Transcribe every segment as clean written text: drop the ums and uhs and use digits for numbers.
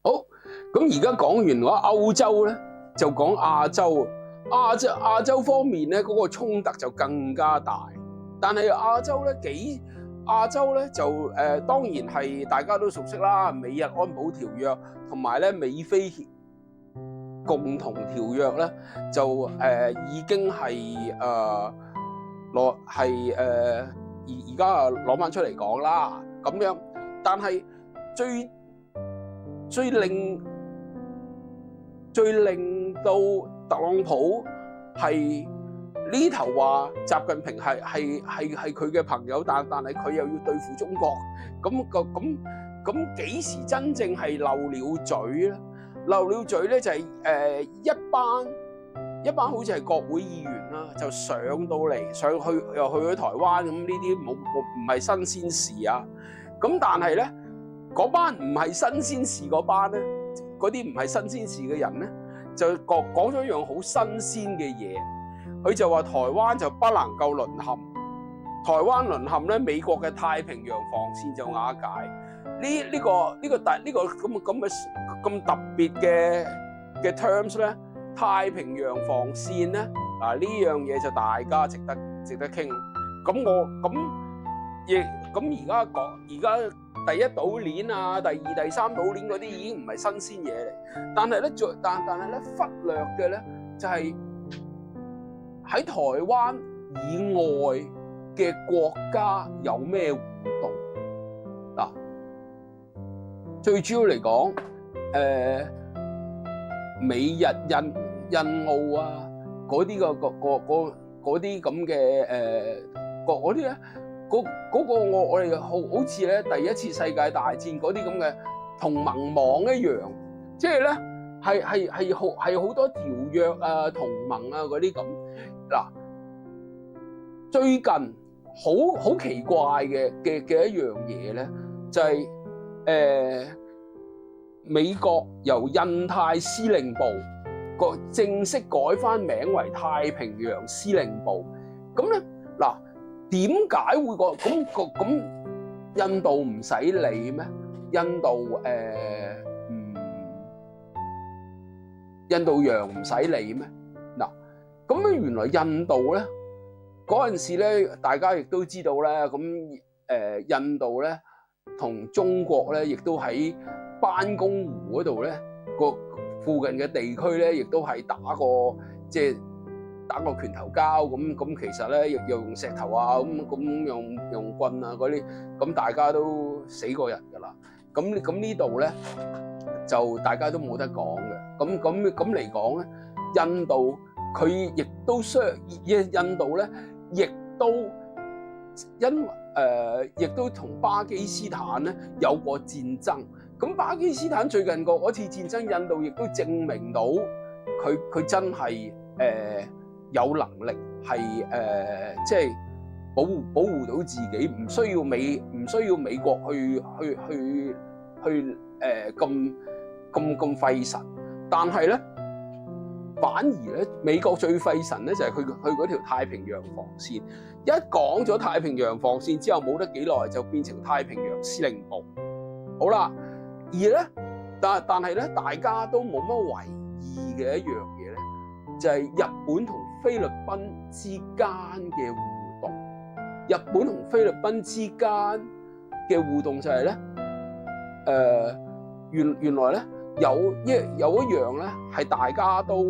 好，咁而家講完嗰歐洲咧，就講亞洲。亞洲方面咧，嗰個衝突就更加大。但係亞洲咧就當然係大家都熟悉啦，美日安保條約同埋咧美菲共同條約咧，就已經係而家攞翻出嚟講啦，咁樣。但係最令到特朗普係呢頭話習近平係佢嘅朋友，但係佢又要對付中國，咁幾時真正係漏了嘴咧？漏了嘴咧就係一班好似係國會議員啦，就上去又去咗台灣，咁呢啲唔係新鮮事啊。咁但係咧，嗰班唔係新鮮事嗰班咧，嗰啲唔係新鮮事嘅人咧，就講咗一樣好新鮮嘅嘢。佢就話台灣就不能夠淪陷，台灣淪陷咧，美國嘅太平洋防線就瓦解。呢個咁特別嘅 terms 咧，太平洋防線咧，嗱呢樣嘢就大家值得傾。而家第一島鏈啊，第二、第三島鏈嗰啲已經唔係新鮮嘢嚟，但係咧忽略嘅咧就係喺台灣以外嘅國家有咩互動嗱？最主要嚟講，美日印澳啊，嗰啲咁嘅嗰啲咧。嗰個我哋好似咧第一次世界大戰嗰啲咁嘅同盟網一樣，即係咧係好多條約啊、同盟啊嗰啲咁。嗱，最近好奇怪嘅一樣嘢咧，就係美國由印太司令部正式改翻名為太平洋司令部。咁咧嗱。點解會咁？印度唔使理咩？印度洋唔使理咩？嗱，咁原來印度咧嗰陣時咧，大家亦都知道咧，印度咧同中國咧，亦都喺班公湖嗰度咧個附近嘅地區咧，亦都係打過拳頭交咁，其實咧又用石頭啊，咁用棍啊嗰啲，咁大家都死過人㗎啦。咁呢度咧就大家都冇得講嘅。咁嚟講咧，印度佢亦都印度咧亦都同巴基斯坦咧有過戰爭。咁巴基斯坦最近嗰次戰爭，印度亦都證明到佢真係有能力係即係保護到自己，唔需要美國去咁費神。但係咧，反而咧美國最費神咧就係佢嗰條太平洋防線。一講咗太平洋防線之後，冇得幾耐就變成太平洋司令部。好啦，而咧但係咧，大家都冇乜為意嘅一樣嘢咧，就係日本同菲律賓之間嘅互動。日本同菲律賓之間嘅互動就係咧，原來咧有一樣咧係大家都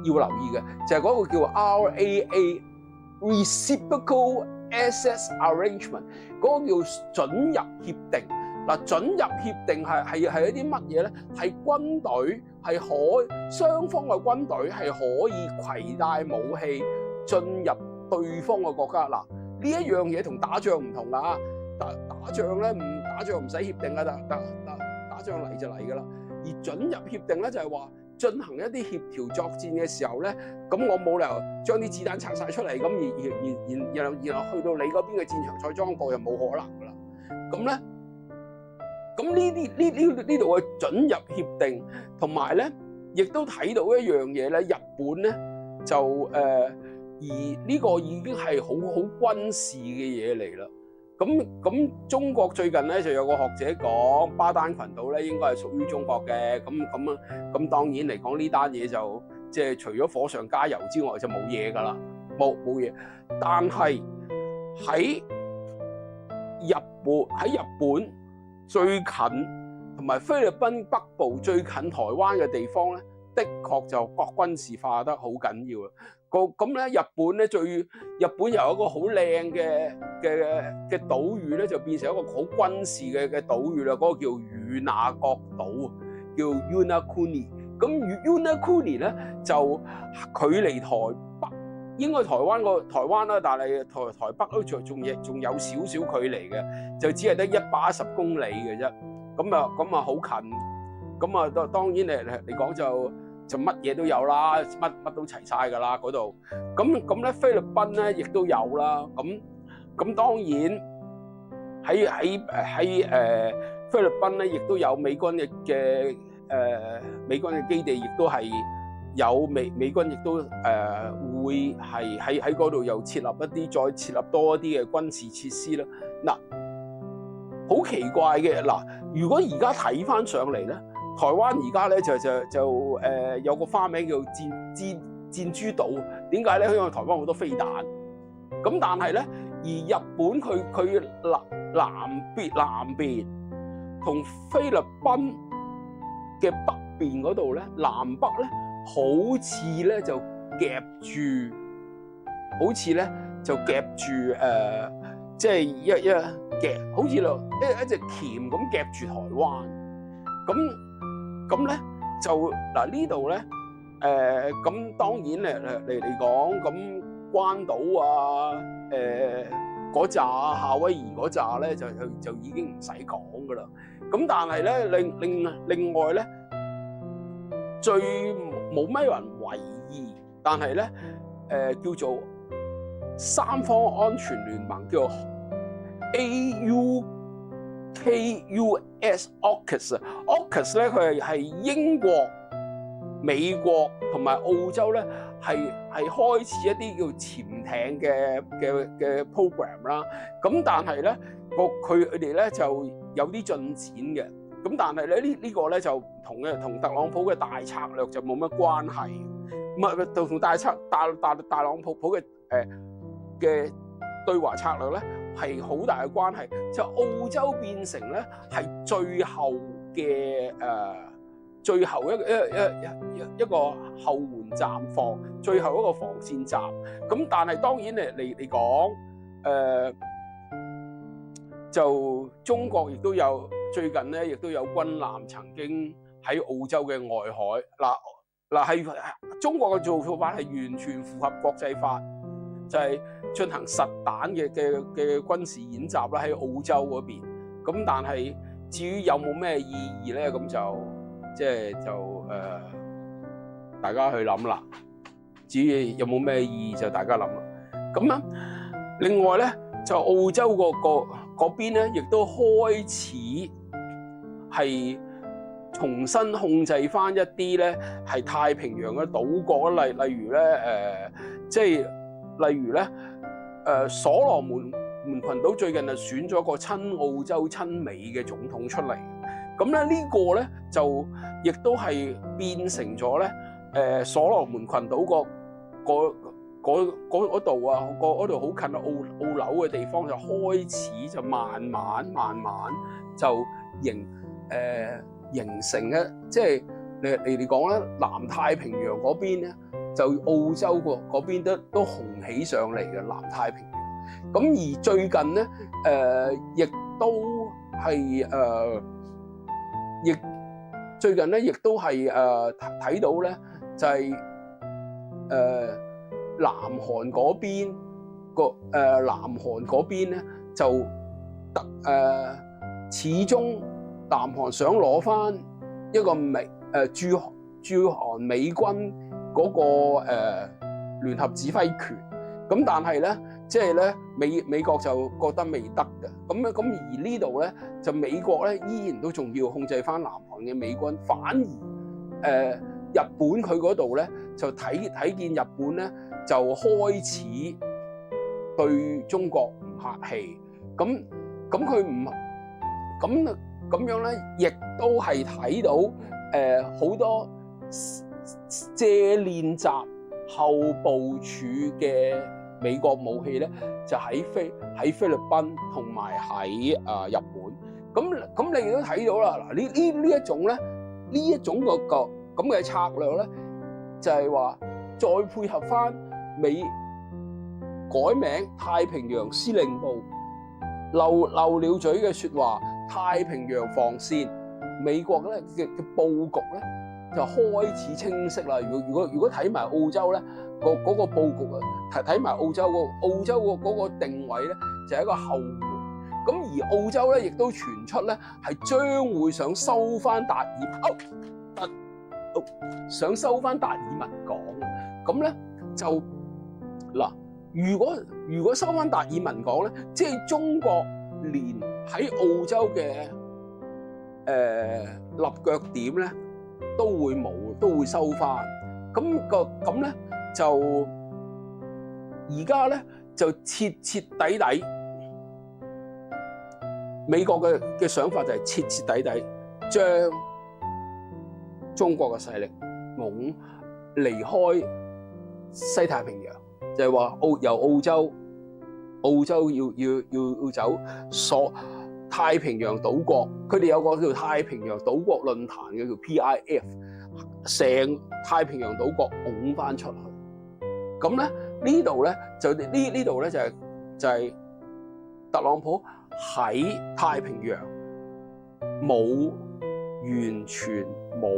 要留意嘅，就係嗰個叫 RAA Reciprocal Access Arrangement， 嗰個叫准入協定。嗱，准入協定係一啲乜嘢咧？係軍隊雙方嘅軍隊係可以攜帶武器進入對方嘅國家。嗱，呢一樣嘢同打仗唔同㗎。打仗咧打仗唔使協定㗎，打仗嚟就嚟㗎啦。而准入協定咧就係話進行一啲協調作戰嘅時候咧，咁我冇理由將啲子彈拆晒出嚟，咁然後去到你嗰邊嘅戰場再裝過，又冇可能㗎啦。咁咧。咁呢度嘅准入協定，同埋咧，亦都睇到一樣嘢咧。日本咧就而呢個已經係好軍事嘅嘢嚟啦。咁中國最近咧就有個學者講巴丹群島咧應該係屬於中國嘅，咁當然嚟講呢單嘢就即係除咗火上加油之外就冇嘢㗎啦，冇嘢。但係喺日本最近同埋菲律賓北部最近台灣嘅地方咧，的確就軍事化得好緊要啦。咁咧，日本由一個好靚嘅島嶼咧，就變成一個好軍事嘅島嶼啦。嗰個叫與那國島，叫 Yonaguni。咁 Yonaguni 咧就距離台北，應該台灣啦，但係台北都仲有少少距離嘅，就只係得110公里嘅啫。咁啊好近。咁啊當然嚟講就乜嘢都有啦，乜都齊晒㗎啦嗰度。咁咧菲律賓咧亦都有啦。咁當然喺菲律賓咧亦都有美軍嘅基地，亦都係有美軍亦都會係喺嗰度又設立再設立多一啲嘅軍事設施啦。嗱，好奇怪嘅嗱，如果而家睇翻上嚟咧。台灣而家咧就有個花名叫箭豬島，點解咧？因為台灣好多飛彈。咁但係咧，而日本佢南邊同菲律賓嘅北邊嗰度咧，南北咧好似咧就夾住，即係一夾，好似一隻鉗咁夾住台灣。咁咧就嗱呢度咧咁當然嚟講，咁關島啊嗰紮夏威夷嗰紮咧就已經唔使講噶啦。咁但係咧另外咧最冇咩人為意，但係咧叫做三方安全聯盟，叫做 AUKUS。AUKUS 咧佢係英國、美國同埋澳洲咧係開始一啲叫潛艇嘅 program 啦。咁但係咧佢哋咧就有啲進展嘅。咁但係咧呢個咧就唔同嘅，同特朗普嘅大策略就冇乜關係。唔係同大朗普嘅對華策略咧係好大嘅關係。就澳洲變成咧係最後一個後援站防，最後一個防線站。咁但係當然嚟講，就中國亦都有最近咧，亦都有軍艦曾經喺澳洲嘅外海係中國嘅做法係完全符合國際法，就係進行實彈嘅軍事演習啦喺澳洲嗰邊。咁但係至於有冇咩意義咧，咁就大家去諗啦。至於有冇咩意義就大家諗啦。咁啊，另外咧就澳洲嗰邊咧，亦都開始係重新控制翻一啲咧係太平洋嘅島國啦，例如咧例如咧所羅門群島最近就選咗個親澳洲親美嘅總統出嚟。咁咧呢個咧就亦都係變成咗咧所羅門群島嗰度啊，嗰度好近澳紐嘅地方，就開始就慢慢就形成咧，即係你講咧南太平洋嗰邊咧，就澳洲嗰邊都紅起上嚟嘅南太平洋。咁而最近咧亦都係最近咧亦都係睇到咧就係南韓嗰邊南韓嗰邊咧就始終南韓想攞翻一個駐韓美軍嗰個聯合指揮權。咁但係咧即係咧美國就覺得未得嘅。咁而呢度咧就美國咧依然都仲要控制翻南韓嘅美軍，反而日本佢嗰度咧就睇見日本咧就開始對中國唔客氣。咁佢唔咁樣咧，亦都係睇到好多借練習後部署嘅美國武器咧，就喺菲律賓同埋喺日本。咁你都睇到啦，嗱呢一種咧，呢一種個咁嘅策略咧，就係話再配合翻美改名太平洋司令部漏了嘴嘅説話，太平洋防線，美國咧嘅佈局咧就開始清晰啦。如果睇埋澳洲咧，嗰個佈局啊，睇埋澳洲嗰個定位咧，就係一個後援。咁而澳洲咧亦都傳出咧係將會想收翻達爾文港。咁咧就嗱，如果收翻達爾文港咧，即係中國連喺澳洲嘅立腳點咧都會冇，都會收翻。咁咧就而家咧就徹底，美國嘅想法就係徹底將中國嘅勢力拱離開西太平洋，就係話由澳洲要走太平洋島國，佢哋有個叫太平洋島國論壇嘅叫 PIF， 成太平洋島國拱翻出去。咁咧呢度咧就係特朗普喺太平洋完全冇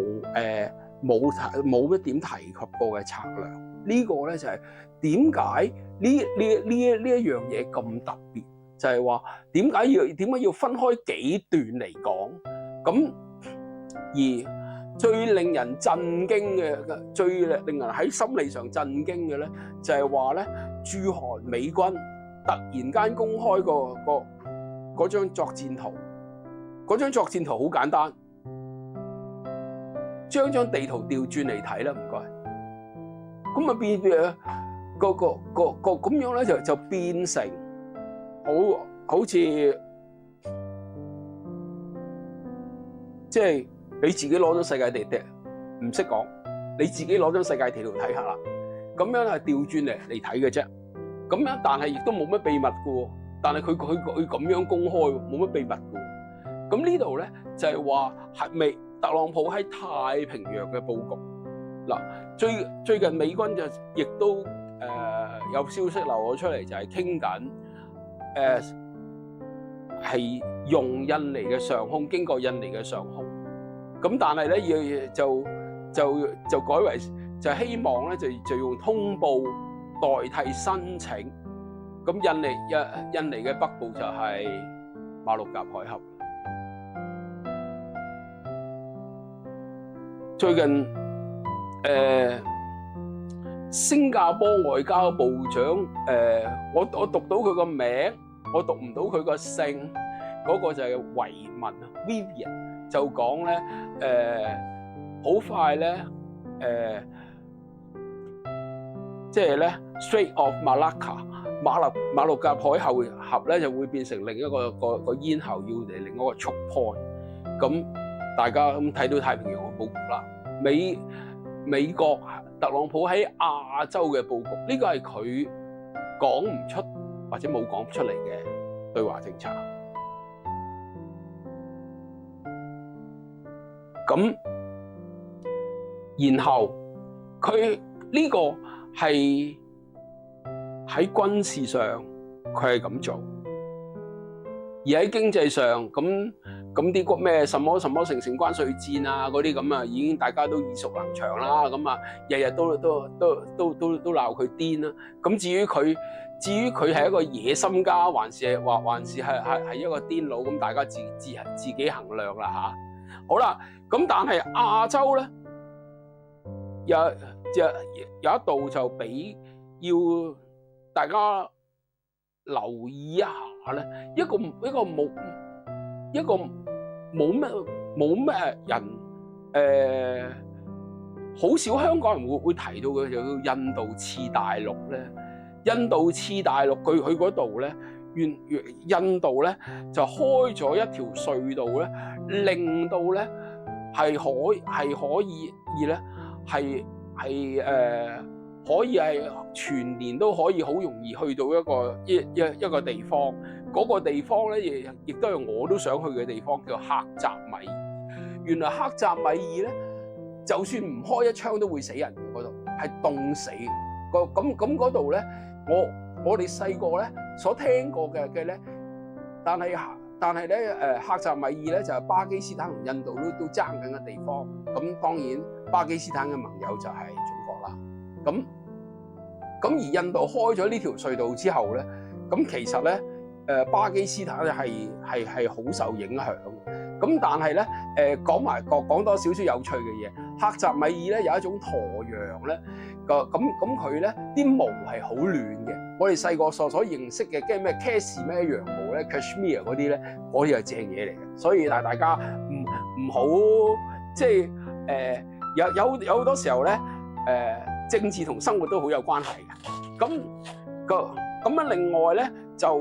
一點提及過嘅策略。呢個咧就係點解呢一樣嘢咁特別，就係話點解要分開幾段嚟講。咁而最令人震驚嘅，最令人喺心理上震驚嘅咧，就係話咧駐韓美軍突然間公開嗰張作戰圖。嗰張作戰圖好簡單，將地圖調轉嚟睇啦，唔該。咁啊變咁樣咧就變成好似即係你自己攞咗世界地圖唔識講，你自己攞張世界地圖睇下啦。咁樣係調轉嚟睇嘅啫。咁樣但係亦都冇乜秘密嘅喎。但係佢咁樣公開冇乜秘密嘅喎。咁呢度咧就係話係咪特朗普喺太平洋嘅佈局嗱？最近美軍就亦都有消息流咗出嚟，就係傾緊係用印尼嘅上空，經過印尼嘅上空。咁但係咧就改為就希望咧就用通報代替申請。咁印尼嘅北部就係馬六甲海峽。最近新加坡外交部長我讀到佢個名，我讀唔到佢個姓，嗰個就係維文 Vivian， 就講咧好快咧即係咧 Strait of Malacca 馬六甲海峽咧就會變成另一個咽喉，要嚟另一個 choke point。咁大家咁睇到太平洋嘅佈局啦，美國特朗普喺亞洲嘅佈局，呢個係佢講唔出或者冇講出嚟嘅對華政策。咁然後佢呢個係喺軍事上佢係咁做，而喺經濟上咁啲咩什麼城關稅戰啊嗰啲咁啊，已經大家都耳熟能詳啦。咁啊，日日都鬧佢癲啦。咁至於佢係一個野心家，還是係一個癲佬，咁大家自己衡量啦嚇。好啦，咁但係亞洲咧有一度就俾要大家留意一下咧，一個冇咩人好少香港人會提到嘅，就叫印度次大陸咧。印度次大陸佢嗰度咧印度咧就開咗一條隧道咧，令到咧係可以咧可以係全年都可以好容易去到一個地方。嗰個地方咧亦都係我都想去嘅地方，叫克什米爾。原來克什米爾咧，就算唔開一槍都會死人嘅，嗰度係凍死。咁嗰度咧，我哋細個咧所聽過嘅咧，但係咧克什米爾咧就係巴基斯坦同印度都爭緊嘅地方。咁當然巴基斯坦嘅盟友就係中國啦。咁而印度開咗呢條隧道之後咧，咁其實咧巴基斯坦係好受影響。咁但係咧講多少少有趣嘅嘢，克什米爾咧有一種駝羊咧，咁佢咧啲毛係好暖嘅。我哋細個所認識嘅咩卡士咩羊毛咧 ，Kashmir 嗰啲咧，嗰啲係正嘢嚟嘅。所以大家唔好即係有好多時候咧政治同生活都好有關係嘅。咁啊，另外咧就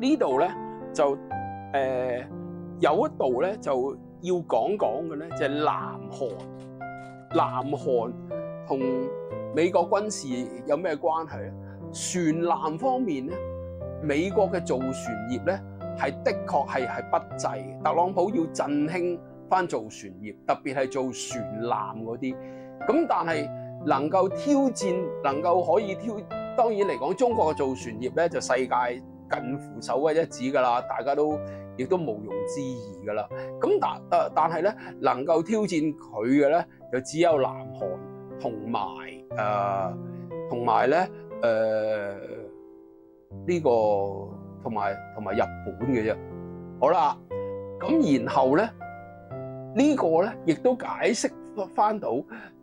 呢度咧就有一度咧就要講嘅咧，就係南韓。南韓同美國軍事有咩關係咧？船艦方面咧，美國嘅造船業咧係的確係不濟。特朗普要振興翻造船業，特別係做船艦嗰啲。咁但係能夠挑戰，能夠可以當然嚟講，中國嘅造船業咧就世界近乎首屈一指㗎啦，大家亦都毋庸置疑㗎啦。咁但係咧，能夠挑戰佢嘅咧，就只有南韓同埋咧呢個同埋日本嘅啫。好啦，咁然後咧呢個咧亦都解釋翻到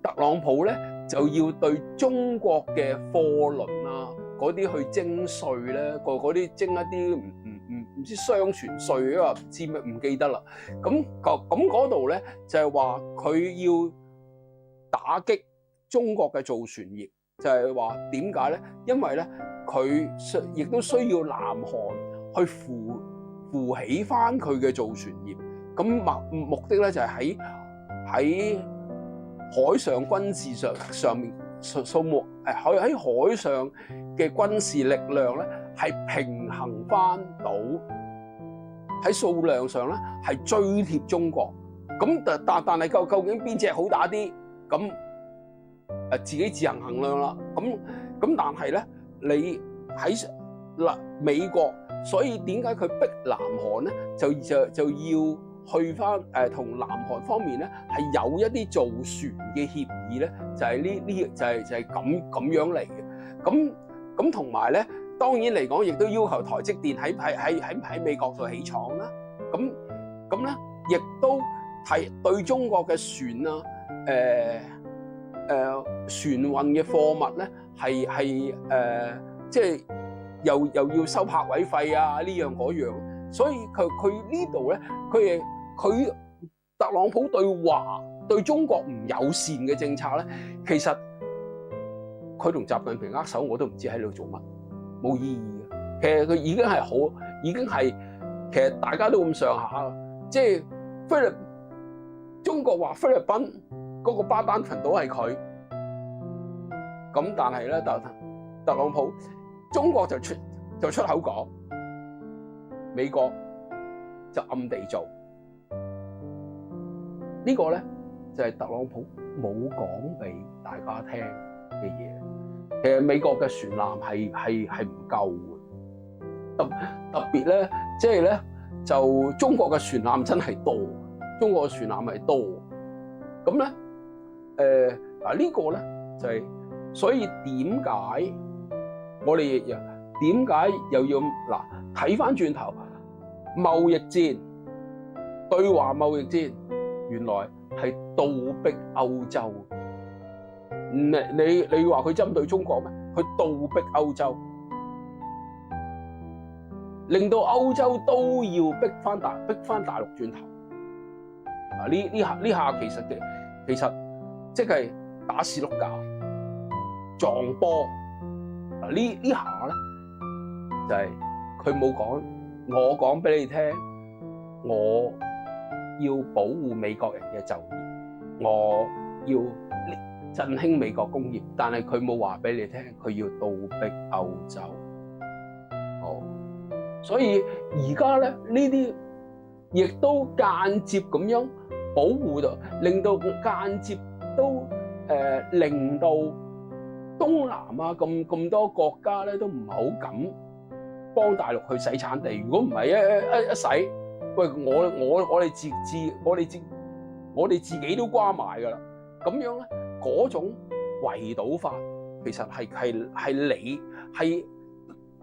特朗普咧就要對中國嘅貨輪啊嗰啲去徵稅咧，嗰啲徵一啲唔知商船稅啊，唔知咩唔記得啦。咁嗰度咧就係話佢要打擊中國嘅造船業，就係話點解咧？因為咧佢亦都需要南韓去扶起翻佢嘅造船業。咁目的咧就係喺海上軍事上面數目喺海上嘅軍事力量咧係平衡翻到喺數量上咧係追貼中國。咁但係究竟邊隻好打啲？咁自己自行衡量啦。咁但係咧你喺美國，所以點解佢逼南韓咧就要去翻同南韓方面咧係有一啲造船嘅協議咧，就係咁樣嚟嘅。咁同埋咧，當然嚟講，亦都要求台積電喺美國度起廠啦。咁咧，亦都係對中國嘅船啊，船運嘅貨物咧係即係又要收泊位費啊，呢樣嗰樣。所以佢呢度咧，佢特朗普對中國唔友善嘅政策咧，其實佢同習近平握手，我都唔知喺度做乜，冇意義嘅。其實佢已經係其實大家都咁上下啦。即係中國話菲律賓嗰個巴丹群島係佢，咁但係咧特朗普中國就出口講，美國就暗地做。呢個咧就係特朗普冇講俾大家聽嘅嘢。其實美國嘅船艦係唔夠嘅，特別咧，即係咧就中國嘅船艦真係多，中國嘅船艦係多。咁咧呢個咧就係，所以點解我哋點解又要嗱睇翻轉頭貿易戰、對華貿易戰？原來係倒逼歐洲。你話佢針對中國咩？佢倒逼歐洲，令到歐洲都要逼翻大陸轉頭。呢下其實即係打士碌架撞波。呢下咧就係佢冇講，我講俾你聽，我要保護美國人嘅就業，我要振興美國工業，但係佢冇話俾你聽，佢要倒逼歐洲。好，所以而家咧呢啲亦都間接咁樣保護到，令到間接都令到東南亞咁多國家咧都唔係好敢幫大陸去洗產地。如果唔係一洗，喂我哋自己都瓜埋㗎啦。咁樣咧嗰種圍堵法其實係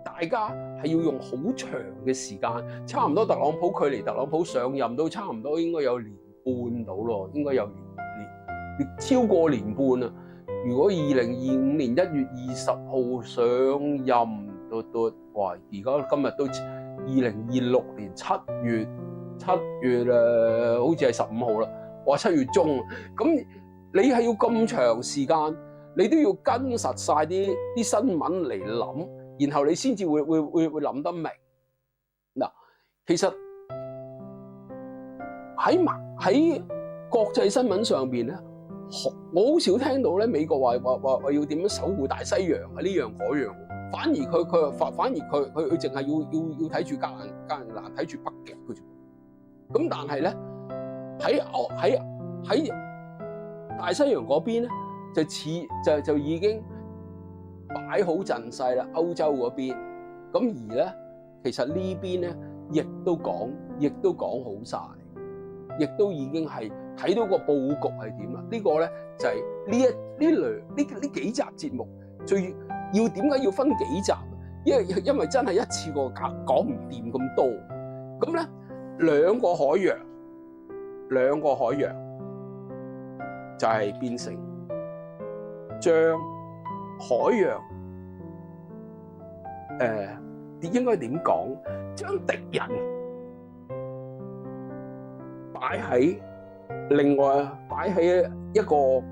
大家係要用好長嘅時間，差唔多特朗普距離特朗普上任都差唔多應該有年半到咯，應該有年超過年半啊！如果2025年1月20號上任哇！而家今日都2026年7月啦，好似係15號啦，哇7月中，咁你係要咁長時間，你都要跟實晒啲新聞嚟諗，然後你先至會諗得明。嗱，其實喺國際新聞上邊咧，我好少聽到咧美國話要點樣守護大西洋啊呢樣嗰樣，反而佢淨係要睇住加拿大睇住北極嘅啫。咁但係咧喺大西洋嗰邊咧就已經擺好陣勢啦，歐洲嗰邊。咁而咧其實呢邊咧亦都講好晒，亦都已經係睇到個佈局係點啦。呢個咧就係呢幾集節目最要點解要分幾集？因為真係一次過講唔掂咁多。咁咧兩個海洋就係變成將海洋應該點講？將敵人擺喺一個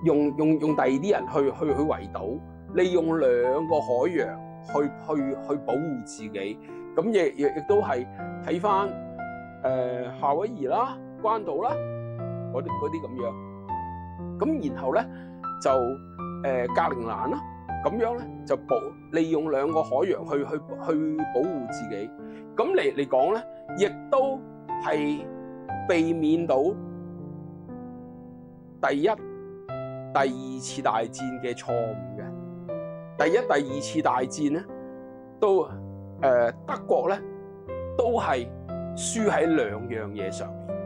用第二啲人去圍堵，利用兩個海洋去保護自己。咁亦都係睇翻夏威夷啦、關島啦嗰啲咁樣。咁然後咧就格陵蘭啦，咁樣咧就利用兩個海洋去保護自己。咁嚟講咧，亦都係避免到第一、第二次大戰嘅錯誤嘅。第一、第二次大戰咧都德國咧都係輸喺兩樣嘢上面，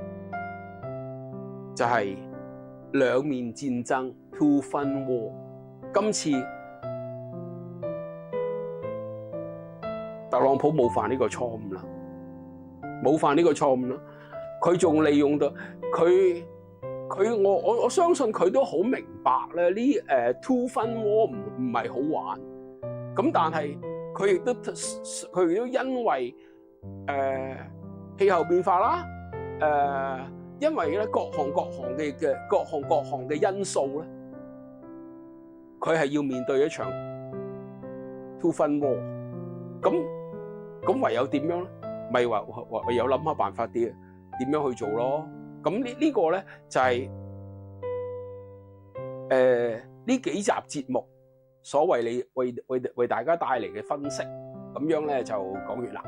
就係兩面戰爭 two front war。今次特朗普冇犯呢個錯誤啦，佢仲利用到我相信佢都好明白咧，呢two front war唔係好玩。咁但係佢亦都因為氣候變化啦，因為咧各項嘅因素咧，佢係要面對一場 two front war。咁唯有點樣咧？咪唯有諗下辦法啲，點樣去做咯？咁呢個咧就係呢幾集節目所為大家帶嚟嘅分析，咁樣咧就講完啦。